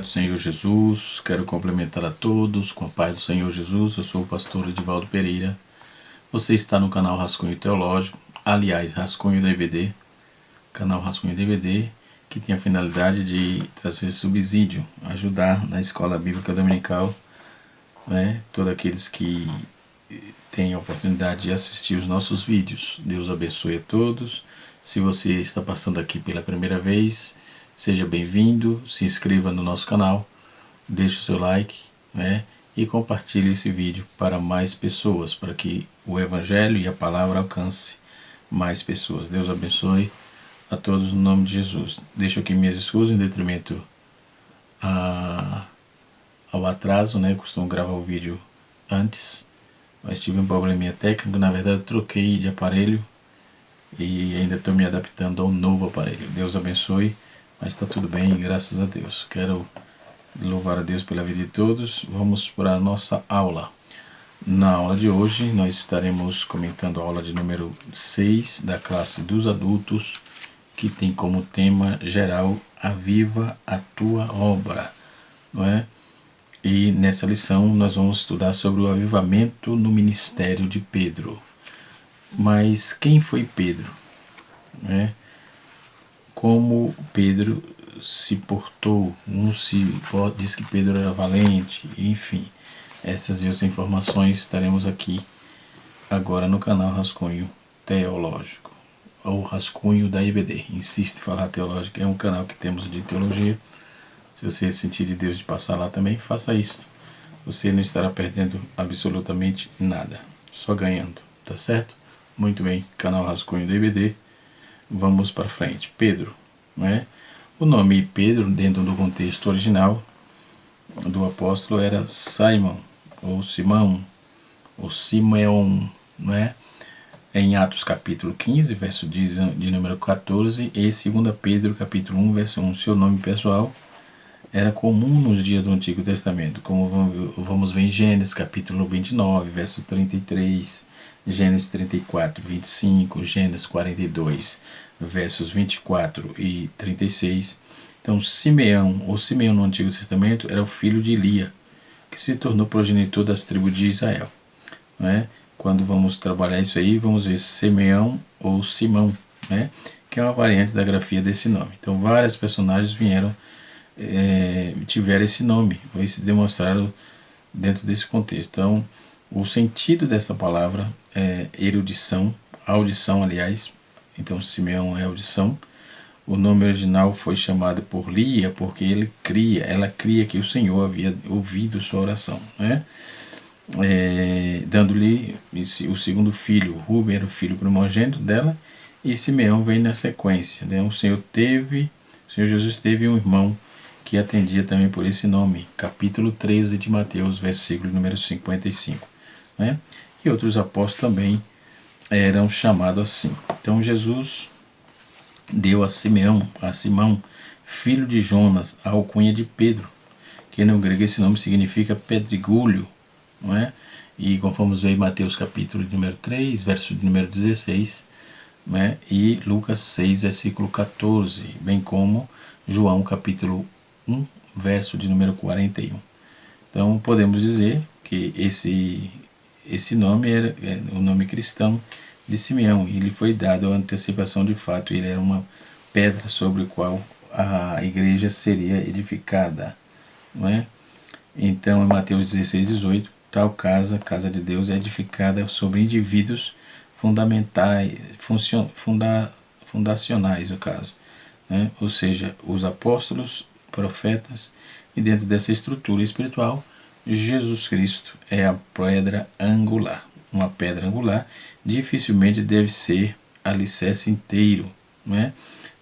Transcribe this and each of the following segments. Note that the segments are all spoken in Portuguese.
do Senhor Jesus, quero cumprimentar a todos com a paz do Senhor Jesus. Eu sou o pastor Edivaldo Pereira. Você está no canal Rascunho Teológico, aliás, Rascunho DVD, canal Rascunho DVD, que tem a finalidade de trazer subsídio, ajudar na escola bíblica dominical, todos aqueles que têm a oportunidade de assistir os nossos vídeos. Deus abençoe a todos. Se você está passando aqui pela primeira vez, seja bem-vindo, se inscreva no nosso canal, deixe o seu like, e compartilhe esse vídeo para mais pessoas, para que o Evangelho e a palavra alcance mais pessoas. Deus abençoe a todos no nome de Jesus. Deixo aqui minhas excusas em detrimento ao atraso, costumo gravar o vídeo antes, mas tive um probleminha técnico. Na verdade eu troquei de aparelho e ainda estou me adaptando ao novo aparelho. Deus abençoe, mas está tudo bem, graças a Deus. Quero louvar a Deus pela vida de todos. Vamos para a nossa aula. Na aula de hoje nós estaremos comentando a aula de número 6 da classe dos adultos, que tem como tema geral Aviva a Tua Obra, E nessa lição nós vamos estudar sobre o avivamento no ministério de Pedro. Mas quem foi Pedro? Como Pedro se portou? Diz que Pedro era valente, enfim. Essas e outras informações estaremos aqui agora no canal Rascunho Teológico, ou Rascunho da EBD. Insisto em falar teológico, é um canal que temos de teologia. Se você sentir de Deus de passar lá também, faça isso. Você não estará perdendo absolutamente nada, só ganhando, tá certo? Muito bem, canal Rascunho da EBD. Vamos para frente. Pedro, O nome Pedro, dentro do contexto original do apóstolo, era Simon, ou Simão, ou Simeon, Em Atos capítulo 15, verso de número 14, e 2 Pedro capítulo 1, verso 1. Seu nome pessoal era comum nos dias do Antigo Testamento, como vamos ver em Gênesis capítulo 29, verso 33, Gênesis 34, 25, Gênesis 42, versos 24 e 36. Então Simeão, ou Simeão no Antigo Testamento, era o filho de Elia, que se tornou progenitor das tribos de Israel. Quando vamos trabalhar isso aí, vamos ver Simeão ou Simão, que é uma variante da grafia desse nome. Então várias personagens tiveram esse nome, ou se demonstraram dentro desse contexto. Então o sentido dessa palavra é erudição, audição, aliás. Então Simeão é audição. O nome original foi chamado por Lia porque ela cria que o Senhor havia ouvido sua oração, dando-lhe o segundo filho. Rubem era o filho primogênito dela, e Simeão vem na sequência. O Senhor Jesus teve um irmão que atendia também por esse nome, capítulo 13 de Mateus, versículo número 55. E outros apóstolos também eram chamados assim. Então Jesus deu a Simão, filho de Jonas, a alcunha de Pedro, que no grego esse nome significa pedregulho, E conforme vamos ver em Mateus capítulo de número 3, verso de número 16, e Lucas 6, versículo 14, bem como João capítulo 1, verso de número 41. Então podemos dizer que esse nome era o nome cristão de Simeão, e ele foi dado a antecipação de fato. Ele era uma pedra sobre a qual a igreja seria edificada, Então em Mateus 16, 18, tal casa de Deus, é edificada sobre indivíduos fundacionais, no caso, ou seja, os apóstolos, profetas, e dentro dessa estrutura espiritual, Jesus Cristo é a pedra angular. Uma pedra angular dificilmente deve ser alicerce inteiro,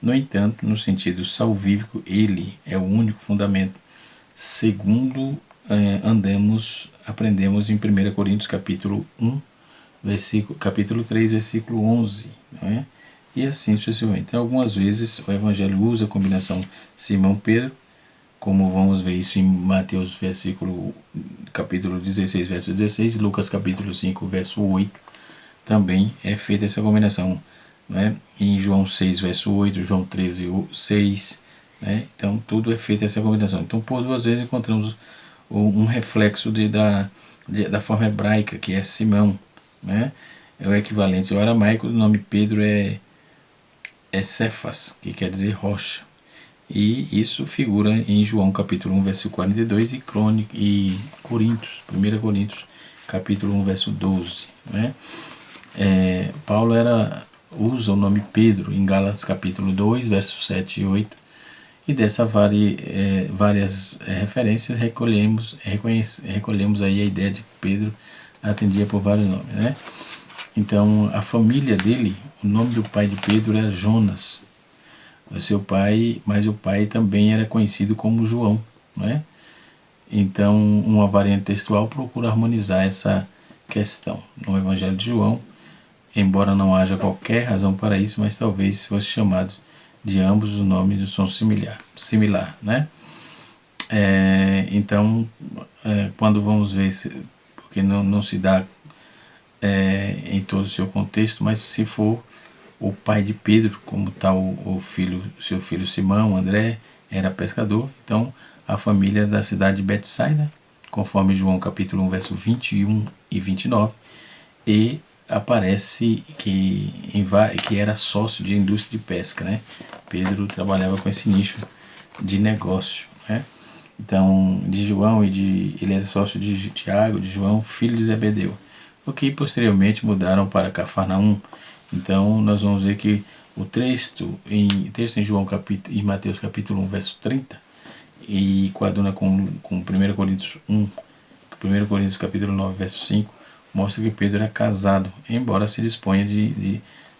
No entanto, no sentido salvífico, ele é o único fundamento, segundo aprendemos em 1 Coríntios capítulo 1, capítulo 3, versículo 11, E assim sucessivamente. Então, algumas vezes o Evangelho usa a combinação Simão-Pedro, como vamos ver isso em Mateus capítulo 16, verso 16, Lucas capítulo 5, verso 8, também é feita essa combinação, Em João 6, verso 8, João 13, 6, né? Então tudo é feito essa combinação. Então por duas vezes encontramos um reflexo da forma hebraica, que é Simão, né? É o equivalente. O aramaico do nome Pedro é Cefas, que quer dizer rocha. E isso figura em João capítulo 1, versículo 42 e Coríntios, 1 Coríntios capítulo 1, verso 12. Né? Paulo usa o nome Pedro em Gálatas capítulo 2, versos 7 e 8. E dessa várias referências recolhemos aí a ideia de que Pedro atendia por vários nomes. Né? Então a família dele, o nome do pai de Pedro era Jonas. O seu pai, mas o pai também era conhecido como João, né? Então, uma variante textual procura harmonizar essa questão. No Evangelho de João, embora não haja qualquer razão para isso, mas talvez fosse chamado de ambos os nomes de som similar, né? Então, quando vamos ver, porque não se dá em todo o seu contexto, mas se for o pai de Pedro, como tal seu filho Simão, André, era pescador. Então, a família da cidade de Betsaida, conforme João capítulo 1, verso 21 e 29, e aparece que era sócio de indústria de pesca, né? Pedro trabalhava com esse nicho de negócio, né? Então, de João ele era sócio de Tiago, de João, filho de Zebedeu, o que posteriormente mudaram para Cafarnaum. Então, nós vamos ver que o texto em João em Mateus capítulo 1, verso 30, e coaduna com 1 Coríntios 1, 1 Coríntios capítulo 9, verso 5, mostra que Pedro era casado, embora se disponha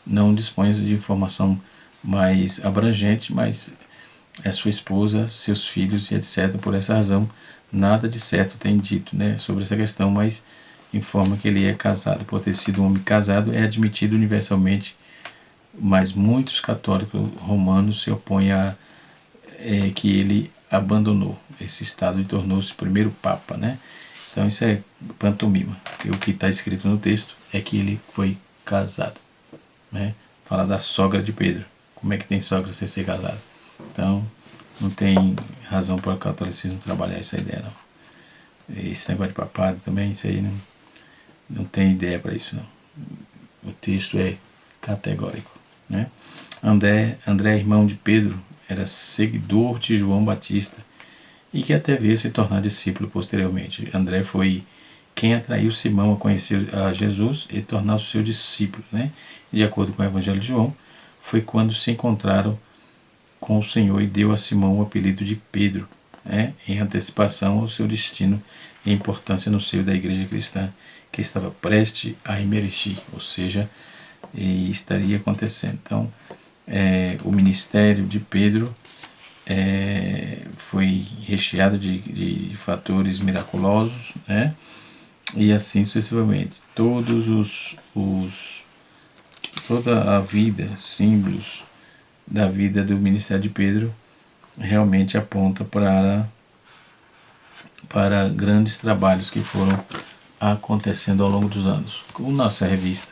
não disponha de informação mais abrangente, mas é sua esposa, seus filhos e etc. Por essa razão, nada de certo tem dito, né, sobre essa questão, mas informa que ele é casado. Por ter sido um homem casado, é admitido universalmente, mas muitos católicos romanos se opõem a que ele abandonou esse estado e tornou-se o primeiro papa, né? Então isso é pantomima, porque o que está escrito no texto é que ele foi casado, né? Fala da sogra de Pedro. Como é que tem sogra sem ser casado? Então não tem razão para o catolicismo trabalhar essa ideia, não. Esse negócio de papado também, isso aí não tem ideia para isso, não. O texto é categórico, né? André, irmão de Pedro, era seguidor de João Batista e que até veio se tornar discípulo posteriormente. André foi quem atraiu Simão a conhecer a Jesus e tornar-se seu discípulo, né? De acordo com o Evangelho de João, foi quando se encontraram com o Senhor e deu a Simão o apelido de Pedro, né? Em antecipação ao seu destino e importância no seio da igreja cristã, que estava prestes a emergir, ou seja, estaria acontecendo. Então, o ministério de Pedro foi recheado de fatores miraculosos, né? E assim sucessivamente. Toda a vida, símbolos da vida do ministério de Pedro realmente aponta para grandes trabalhos que foram acontecendo ao longo dos anos. Como nossa revista,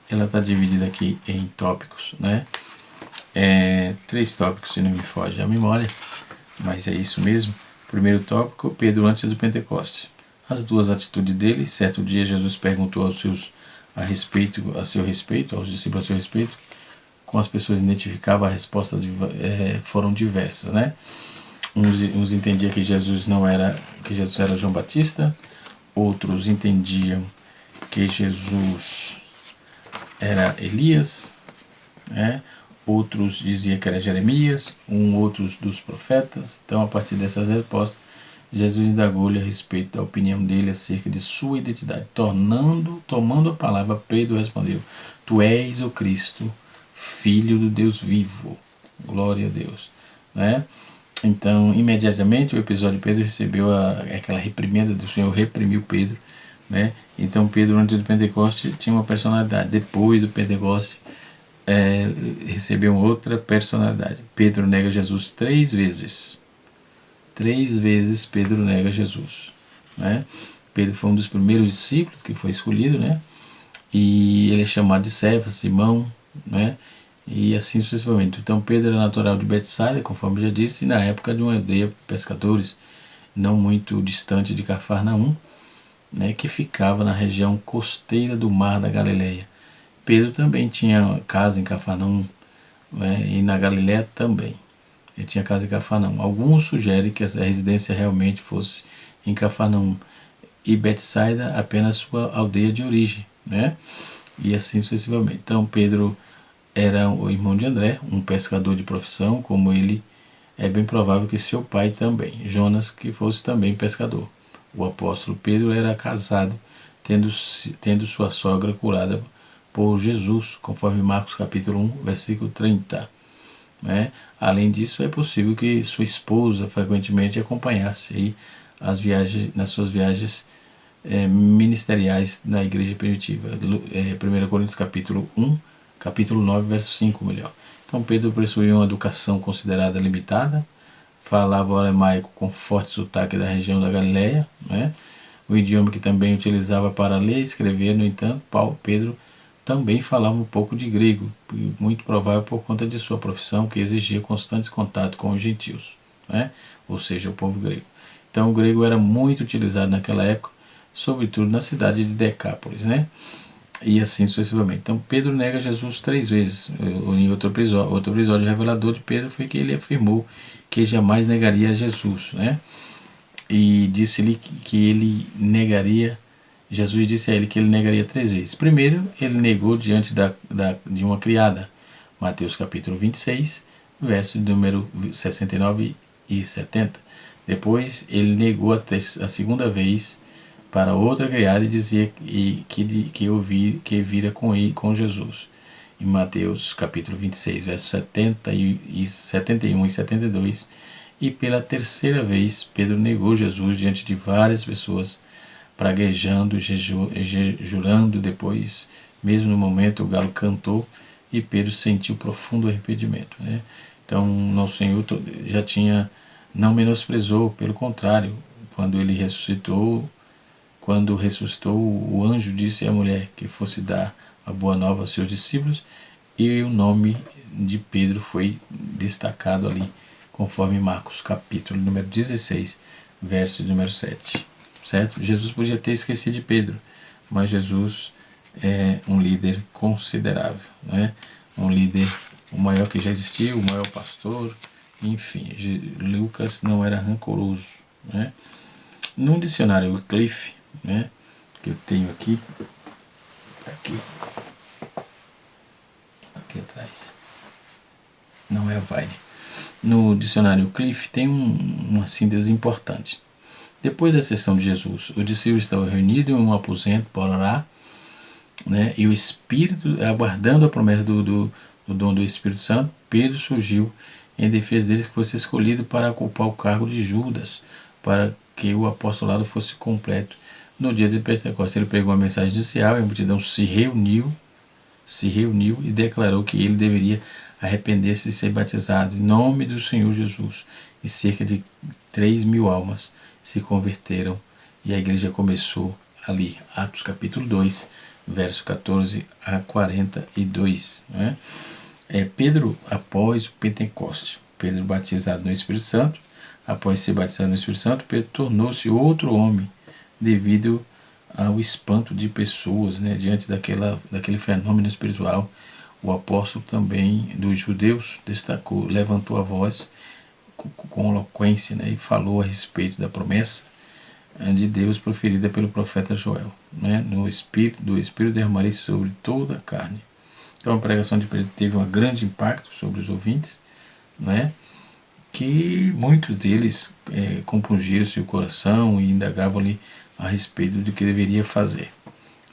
ela está dividida aqui em tópicos, né? 3 tópicos, se não me foge a memória, mas é isso mesmo. Primeiro tópico, Pedro antes do Pentecostes. As 2 atitudes dele. Certo dia Jesus perguntou aos discípulos a seu respeito, como as pessoas identificavam, as respostas foram diversas, né? Uns entendiam que Jesus era João Batista, outros entendiam que Jesus era Elias, né? Outros diziam que era Jeremias, outros dos profetas. Então, a partir dessas respostas, Jesus indagou-lhe a respeito da opinião dele acerca de sua identidade. Tomando a palavra, Pedro respondeu: Tu és o Cristo, Filho do Deus vivo. Glória a Deus, né? Então, imediatamente, o episódio de Pedro recebeu aquela reprimenda do Senhor, reprimiu Pedro, né? Então, Pedro, antes do Pentecostes, tinha uma personalidade. Depois do Pentecostes, recebeu outra personalidade. Pedro nega Jesus 3 vezes. 3 vezes Pedro nega Jesus, né? Pedro foi um dos primeiros discípulos que foi escolhido, né? E ele é chamado de Cefas, Simão, né? e assim sucessivamente. Então Pedro era natural de Betsaida, conforme já disse, e na época de uma aldeia de pescadores, não muito distante de Cafarnaum, né, que ficava na região costeira do Mar da Galileia. Pedro também tinha casa em Cafarnaum, né, e na Galileia também. Ele tinha casa em Cafarnaum. Alguns sugerem que a residência realmente fosse em Cafarnaum e Betsaida apenas sua aldeia de origem, né? E assim sucessivamente. Então Pedro era o irmão de André, um pescador de profissão, como ele. É bem provável que seu pai também, Jonas, que fosse também pescador. O apóstolo Pedro era casado, tendo sua sogra curada por Jesus, conforme Marcos capítulo 1, versículo 30. Né? Além disso, é possível que sua esposa frequentemente acompanhasse aí nas suas viagens ministeriais na igreja primitiva. 1 Coríntios capítulo 1, capítulo 9, verso 5, melhor. Então Pedro possuía uma educação considerada limitada, falava o aramaico com forte sotaque da região da Galileia, né? O idioma que também utilizava para ler e escrever. No entanto, Pedro também falava um pouco de grego, muito provável por conta de sua profissão, que exigia constante contato com os gentios, né? Ou seja, o povo grego. Então o grego era muito utilizado naquela época, sobretudo na cidade de Decápolis, né? E assim sucessivamente. Então Pedro nega Jesus 3 vezes. Em outro episódio revelador de Pedro foi que ele afirmou que jamais negaria Jesus, né? E disse-lhe que ele negaria. Jesus disse a ele que ele negaria 3 vezes. Primeiro, ele negou diante de uma criada. Mateus capítulo 26, verso número 69 e 70. Depois, ele negou a segunda vez para outra criada e dizia que vira com Jesus. Em Mateus capítulo 26, versos 71 e 72. E pela terceira vez, Pedro negou Jesus diante de várias pessoas, praguejando, jurando. Depois, mesmo no momento, o galo cantou e Pedro sentiu profundo arrependimento, né? Então, nosso Senhor não menosprezou, pelo contrário, quando ressuscitou, o anjo disse à mulher que fosse dar a boa nova aos seus discípulos, e o nome de Pedro foi destacado ali, conforme Marcos capítulo número 16, verso número 7. Certo? Jesus podia ter esquecido de Pedro, mas Jesus é um líder considerável, né? Um líder, o maior que já existiu, o maior pastor, enfim. Lucas não era rancoroso, né? No dicionário Wycliffe, né, que eu tenho aqui atrás, não é o Vine. No dicionário Wycliffe tem uma síntese importante. Depois da ascensão de Jesus, os discípulos estavam reunidos em um aposento para orar, né, e o Espírito, aguardando a promessa do dom do Espírito Santo. Pedro surgiu em defesa deles, que fosse escolhido para ocupar o cargo de Judas, para que o apostolado fosse completo. No dia de Pentecostes, ele pregou uma mensagem inicial, e a multidão se reuniu e declarou que ele deveria arrepender-se de ser batizado em nome do Senhor Jesus. E cerca de 3.000 almas se converteram, e a igreja começou ali. Atos capítulo 2, verso 14 a 42. Né? Pedro, após o Pentecoste, Pedro batizado no Espírito Santo, após ser batizado no Espírito Santo, Pedro tornou-se outro homem, devido ao espanto de pessoas, né, diante daquele fenômeno espiritual. O apóstolo também dos judeus destacou, levantou a voz com eloquência, né, e falou a respeito da promessa de Deus proferida pelo profeta Joel, né, do Espírito derramaria sobre toda a carne. Então a pregação de Pedro teve um grande impacto sobre os ouvintes, né, que muitos deles compungiram seu coração e indagavam ali a respeito do que deveria fazer.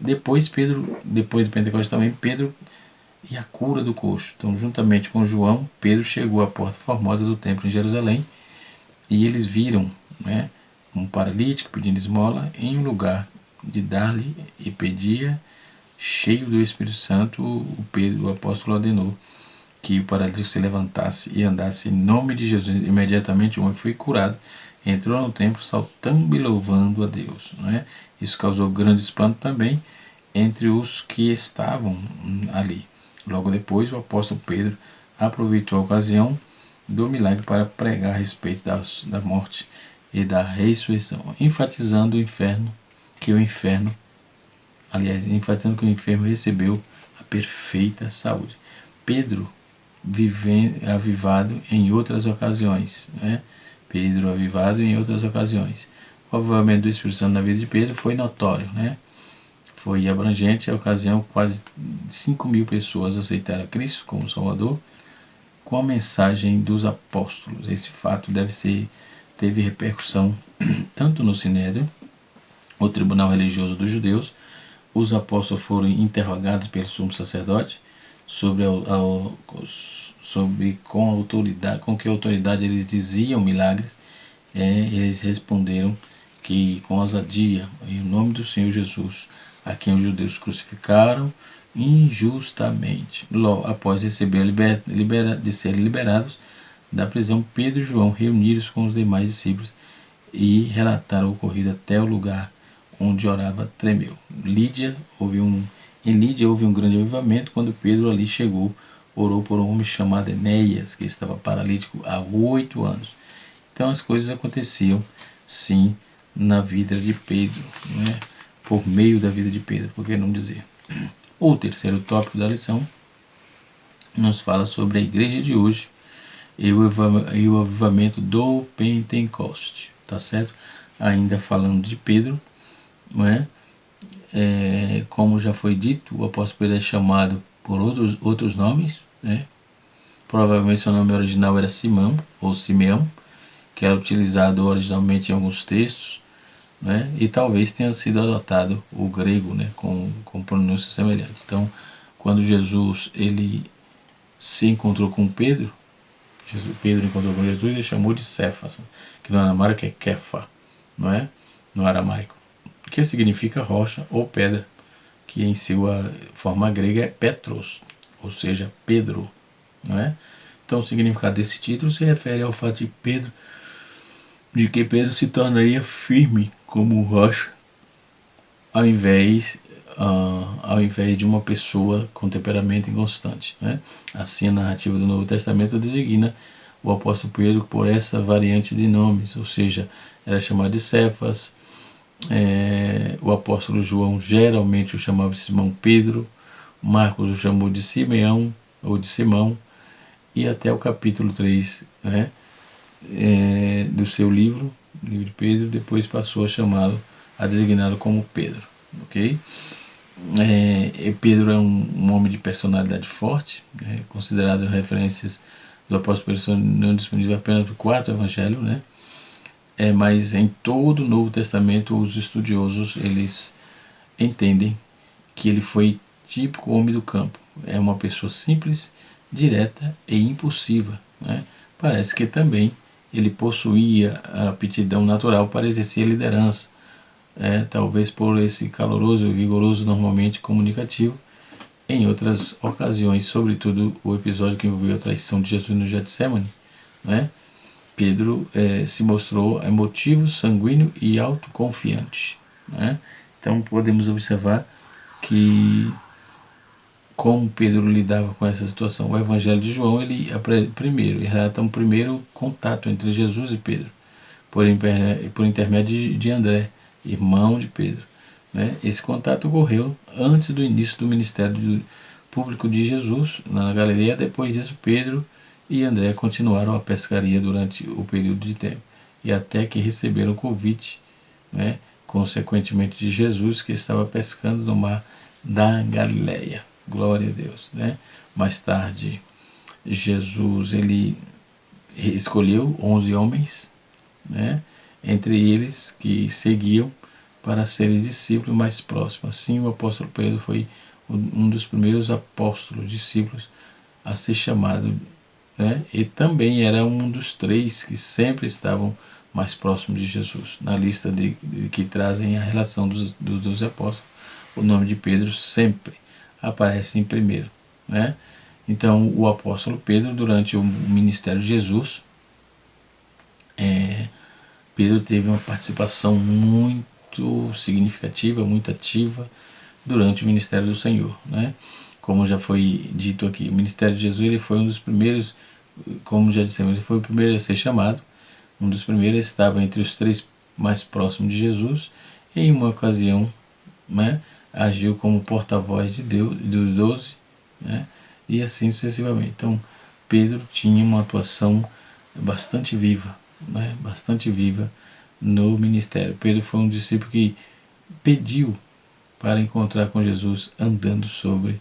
Depois do Pentecostes também, Pedro e a cura do coxo. Então, juntamente com João, Pedro chegou à porta formosa do templo em Jerusalém, e eles viram, né, um paralítico pedindo esmola em um lugar de dar-lhe, e pedia, cheio do Espírito Santo. O apóstolo ordenou que o paralítico se levantasse e andasse em nome de Jesus. Imediatamente o homem foi curado, entrou no templo saltando e louvando a Deus, né? Isso causou grande espanto também entre os que estavam ali. Logo depois, o apóstolo Pedro aproveitou a ocasião do milagre para pregar a respeito da morte e da ressurreição, enfatizando que o inferno recebeu a perfeita saúde. Pedro, avivado em outras ocasiões, né? Pedro avivado em outras ocasiões. O avivamento do Espírito Santo na vida de Pedro foi notório, né? Foi abrangente. A ocasião, quase 5.000 pessoas aceitaram a Cristo como Salvador com a mensagem dos apóstolos. Esse fato teve repercussão tanto no Sinédrio, o tribunal religioso dos judeus. Os apóstolos foram interrogados pelo sumo sacerdote sobre com que autoridade eles diziam milagres. Eles responderam que com ousadia, em nome do Senhor Jesus, a quem os judeus crucificaram injustamente. Logo após receber de serem liberados da prisão, Pedro e João reuniram-se com os demais discípulos e relataram o ocorrido até o lugar onde orava tremeu. Em Lídia houve um grande avivamento. Quando Pedro ali chegou, orou por um homem chamado Enéas, que estava paralítico há 8 anos. Então as coisas aconteciam, sim, na vida de Pedro, né? Por meio da vida de Pedro, por que não dizer? O terceiro tópico da lição nos fala sobre a igreja de hoje e o avivamento do Pentecoste, tá certo? Ainda falando de Pedro, não é? Como já foi dito, o apóstolo Pedro é chamado por outros nomes, né? Provavelmente seu nome original era Simão ou Simeão, que era utilizado originalmente em alguns textos, né? E talvez tenha sido adotado o grego, né? com pronúncia semelhante. Então, quando Jesus ele se encontrou com Pedro, Pedro encontrou com Jesus, ele chamou de Cefas, que no aramaico é Kefa, não é? No aramaico, que significa rocha ou pedra, que em sua forma grega é Petros, ou seja, Pedro, não é? Então o significado desse título se refere ao fato de que Pedro se tornaria firme como rocha, ao invés de uma pessoa com temperamento inconstante, né? Assim, a narrativa do Novo Testamento designa o apóstolo Pedro por essa variante de nomes, ou seja, era chamado de Cefas. O apóstolo João geralmente o chamava de Simão Pedro, Marcos o chamou de Simeão ou de Simão, e até o capítulo 3, né, do seu livro de Pedro, depois passou a designá-lo como Pedro, ok? Pedro é um homem de personalidade forte, considerado referências do apóstolo Pedro são não disponíveis apenas para 4 evangelhos, né? Mas em todo o Novo Testamento os estudiosos eles entendem que ele foi típico homem do campo. É uma pessoa simples, direta e impulsiva, né? Parece que também ele possuía a aptidão natural para exercer liderança, talvez por esse caloroso e vigoroso, normalmente comunicativo. Em outras ocasiões, sobretudo o episódio que envolveu a traição de Jesus no Getsemane, né? Pedro se mostrou emotivo, sanguíneo e autoconfiante, né? Então podemos observar que como Pedro lidava com essa situação. O Evangelho de João ele relata um primeiro contato entre Jesus e Pedro por intermédio de André, irmão de Pedro, né? Esse contato ocorreu antes do início do ministério público de Jesus na Galileia. Depois disso, Pedro e André continuaram a pescaria durante o período de tempo, e até que receberam o convite, né, consequentemente de Jesus, que estava pescando no mar da Galileia. Glória a Deus, né? Mais tarde, Jesus ele escolheu 11 homens, né, entre eles que seguiam para serem discípulos mais próximos. Assim, o apóstolo Pedro foi um dos primeiros apóstolos, discípulos a ser chamado, né? E também era um dos 3 que sempre estavam mais próximos de Jesus. Na lista que trazem a relação dos 12 apóstolos, o nome de Pedro sempre aparece em primeiro, né? Então, o apóstolo Pedro, durante o ministério de Jesus, Pedro teve uma participação muito significativa, muito ativa durante o ministério do Senhor, né? como já foi dito aqui, o ministério de Jesus ele foi um dos primeiros, como já dissemos, ele foi o primeiro a ser chamado, um dos primeiros, estava entre os 3 mais próximos de Jesus, e em uma ocasião, né, agiu como porta-voz de Deus, dos 12, né, e assim sucessivamente. Então, Pedro tinha uma atuação bastante viva, né, bastante viva no ministério. Pedro foi um discípulo que pediu para encontrar com Jesus andando sobre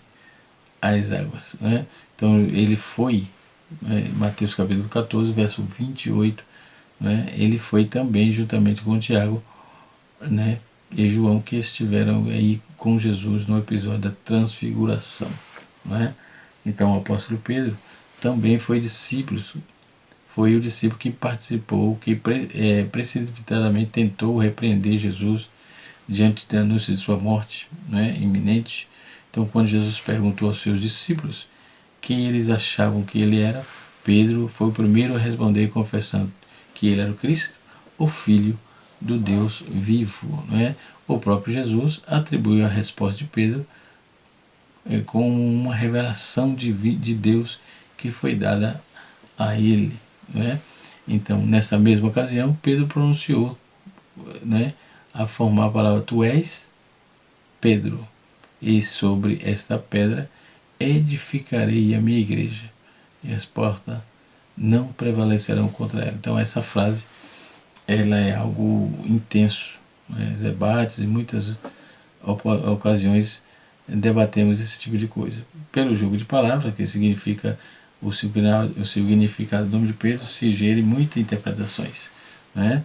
as águas, né? Então ele foi, né, Mateus capítulo 14, verso 28, né, ele foi também juntamente com Tiago, né, e João, que estiveram aí com Jesus no episódio da transfiguração, né? Então o apóstolo Pedro também foi discípulo, foi o discípulo que participou, que precipitadamente tentou repreender Jesus diante da anúncio de sua morte, né, iminente. Então, quando Jesus perguntou aos seus discípulos quem eles achavam que ele era, Pedro foi o primeiro a responder confessando que ele era o Cristo, o Filho do Deus vivo, né? O próprio Jesus atribuiu a resposta de Pedro como uma revelação de Deus que foi dada a ele, né? Então, nessa mesma ocasião, Pedro pronunciou, né, a formar a palavra tu és Pedro, e sobre esta pedra edificarei a minha igreja, e as portas não prevalecerão contra ela. Então essa frase ela é algo intenso, né? Debates e muitas ocasiões debatemos esse tipo de coisa. Pelo jogo de palavras, que significa o significado do nome de Pedro, se gere muitas interpretações, né?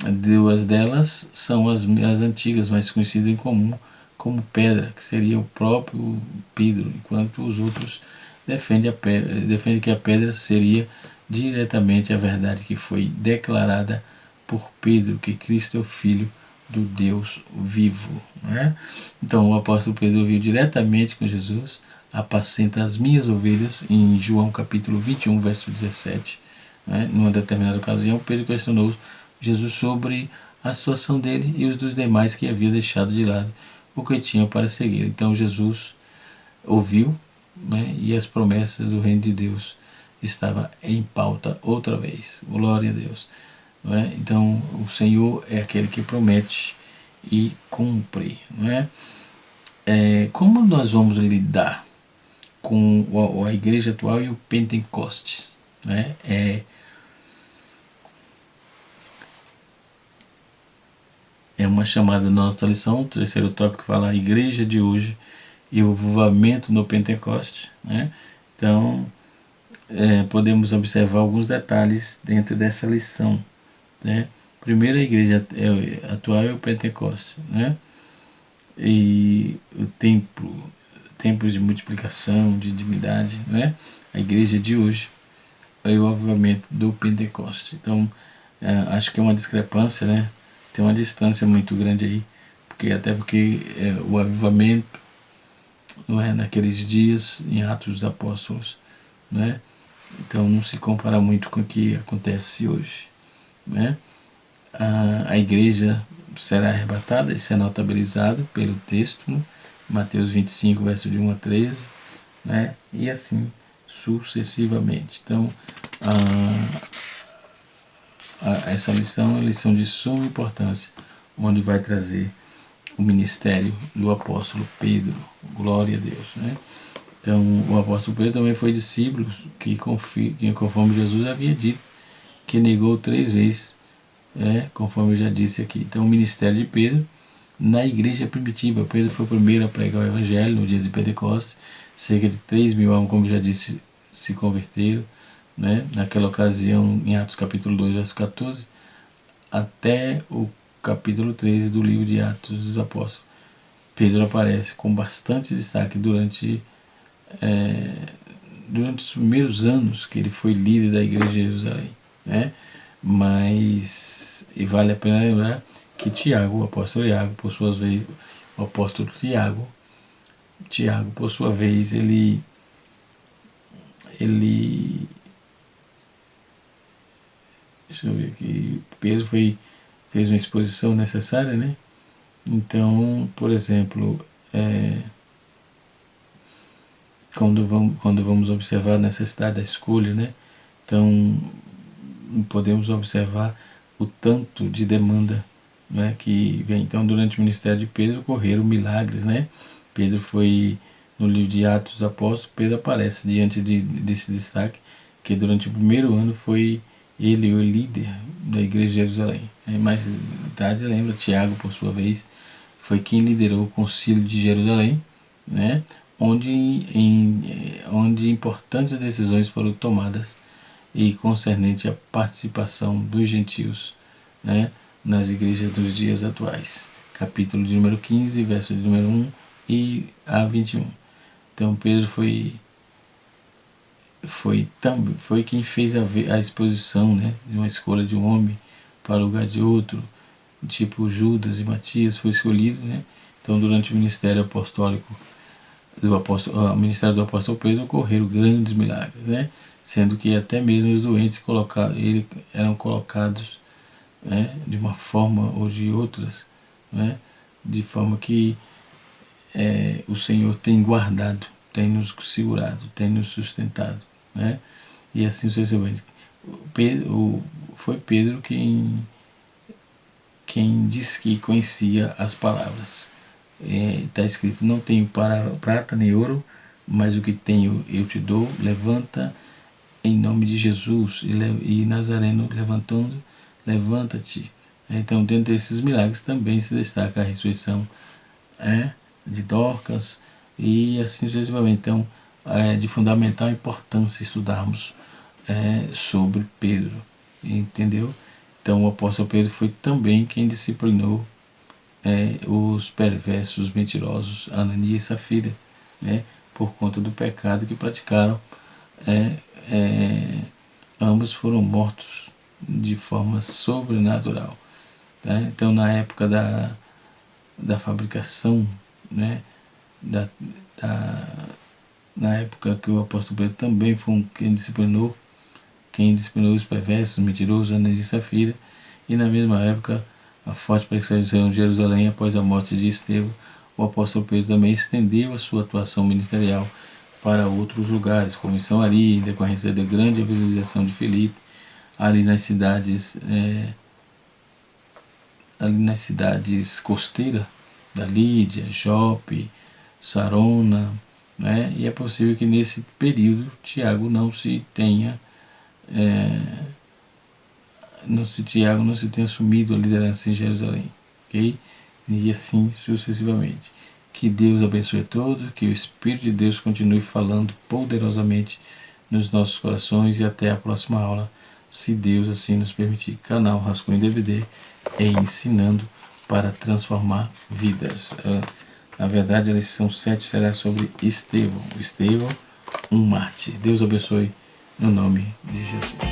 Duas delas são as antigas, mais conhecidas em comum como pedra, que seria o próprio Pedro, enquanto os outros defendem que a pedra seria diretamente a verdade que foi declarada por Pedro, que Cristo é o Filho do Deus vivo, né? Então o apóstolo Pedro viu diretamente com Jesus: apacenta as minhas ovelhas, em João capítulo 21, verso 17. Né? Numa determinada ocasião, Pedro questionou Jesus sobre a situação dele e os dos demais que havia deixado de lado o que tinham para seguir. Então Jesus ouviu, né, e as promessas do reino de Deus estavam em pauta outra vez. Glória a Deus. Né? Então o Senhor é aquele que promete e cumpre. Né? Como nós vamos lidar com a igreja atual e o Pentecostes? Né? É uma chamada da nossa lição, o terceiro tópico fala a igreja de hoje e o avivamento no Pentecoste, né? Então, podemos observar alguns detalhes dentro dessa lição, né? Primeiro, a igreja atual é o Pentecoste, né? E o templos de multiplicação, de divindade, né? A igreja de hoje é o avivamento do Pentecoste. Então, acho que é uma discrepância, né? Tem uma distância muito grande aí, porque o avivamento não é naqueles dias em Atos dos Apóstolos, né? Então não se compara muito com o que acontece hoje, né? A igreja será arrebatada, isso é notabilizado pelo texto, né? Mateus 25, verso de 1 a 13, né? E assim sucessivamente. Então, essa lição é uma lição de suma importância, onde vai trazer o ministério do apóstolo Pedro. Glória a Deus, né? Então, o apóstolo Pedro também foi discípulo que conforme Jesus havia dito, que negou 3 vezes, conforme eu já disse aqui. Então, o ministério de Pedro na igreja primitiva. Pedro foi o primeiro a pregar o evangelho no dia de Pentecostes. Cerca de 3.000 almas, como já disse, se converteram, né? Naquela ocasião, em Atos capítulo 2, verso 14, até o capítulo 13 do livro de Atos dos Apóstolos. Pedro aparece com bastante destaque durante os primeiros anos que ele foi líder da igreja de Jerusalém, né? Mas, e vale a pena lembrar que Tiago, o apóstolo Tiago, por sua vez, o apóstolo Tiago, por sua vez, ele deixa eu ver aqui, Pedro fez uma exposição necessária, né? Então, por exemplo, quando vamos observar a necessidade da escolha, né? Então, podemos observar o tanto de demanda, né, que vem. Então, durante o ministério de Pedro ocorreram milagres, né? Pedro foi, no livro de Atos dos Apóstolos, Pedro aparece diante desse destaque, que durante o primeiro ano foi ele o líder da igreja de Jerusalém. Mais tarde, lembra, Tiago, por sua vez, foi quem liderou o concílio de Jerusalém, né? Onde importantes decisões foram tomadas e concernente à participação dos gentios, né, nas igrejas dos dias atuais. Capítulo de número 15, verso de número 1 e a 21. Então Pedro foi quem fez a exposição, né, de uma escolha de um homem para o lugar de outro, tipo Judas e Matias foi escolhido, né? Então durante o ministério apostólico o ministério do apóstolo Pedro ocorreram grandes milagres, né? Sendo que até mesmo os doentes eram colocados, né, de uma forma ou de outras, né, de forma que o Senhor tem guardado, tem nos segurado, tem nos sustentado, né? E assim sucessivamente. Foi Pedro quem disse que conhecia as palavras. Está escrito: não tenho para prata nem ouro, mas o que tenho eu te dou. Levanta em nome de Jesus. E Nazareno levantando, levanta-te. Então, dentro desses milagres também se destaca a ressurreição de Dorcas e assim sucessivamente. Então, é de fundamental importância estudarmos sobre Pedro, entendeu? Então, o apóstolo Pedro foi também quem disciplinou os perversos mentirosos Ananias e Safira, né, por conta do pecado que praticaram. Ambos foram mortos de forma sobrenatural, né? Então, na época da fabricação, né, na época que o apóstolo Pedro também foi quem disciplinou os perversos, mentirosos, Ananias e Safira, e na mesma época, a forte perseguição de Jerusalém após a morte de Estevão, o apóstolo Pedro também estendeu a sua atuação ministerial para outros lugares, como em Samaria, em decorrência da grande evangelização de Filipe, ali nas cidades costeiras da Lídia, Jope, Sarona, né? E é possível que nesse período Tiago não se tenha assumido a liderança em Jerusalém, ok? E assim sucessivamente. Que Deus abençoe a todos, que o Espírito de Deus continue falando poderosamente nos nossos corações e até a próxima aula, se Deus assim nos permitir. Canal Rascunho DVD ensinando para transformar vidas. Na verdade, a lição 7 será sobre Estevão, um mártir. Deus abençoe no nome de Jesus.